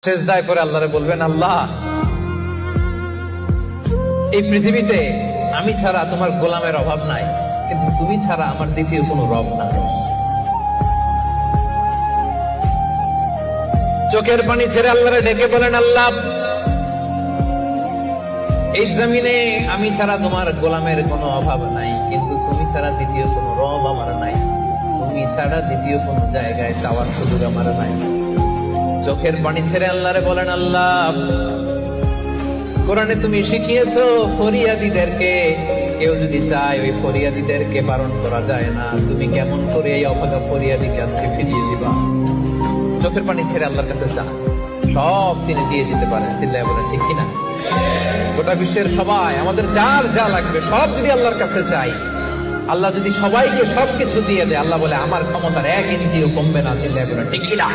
সিজদায় পড়ে আল্লাহরে বলবেন, আল্লাহ এই পৃথিবীতে আমি ছাড়া তোমার গোলামের অভাব নাই, কিন্তু তুমি ছাড়া আমার দ্বিতীয় কোনো রব নাই। চোখের পানি ছেড়ে আল্লাহরে ডেকে বলেন, আল্লাহ এই জমিনে আমি ছাড়া তোমার গোলামের কোনো অভাব নাই, কিন্তু তুমি ছাড়া দ্বিতীয় কোনো রব আমার নাই, তুমি ছাড়া দ্বিতীয় কোনো জায়গায় চাওয়ার সুযোগ আমার নাই। চোখের পানি ছেড়ে আল্লাহরে বলেন, আল্লাহ কোরআনে তুমি শিখিয়েছো ফরিয়াদীদেরকে কেউ যদি চায় ওই ফরিয়াদীদেরকে বারণ করা যায় না, তুমি কেমন করে এই অভাগা ফরিয়াদীকে আজকে ফিরিয়ে দিবা? চোখের পানি ছেড়ে আল্লাহর কাছে চান, সব তিনি দিয়ে দিতে পারেন। চিল্লায় বলেন ঠিক কিনা? গোটা বিশ্বের সবাই আমাদের যার যা লাগবে সব যদি আল্লাহর কাছে চাই, আল্লাহ যদি সবাইকে সবকিছু দিয়ে দেয়, আল্লাহ বলে আমার ক্ষমতার 1 ইঞ্চিও কমবে না। চিল্লায় বলেন ঠিক কিনা?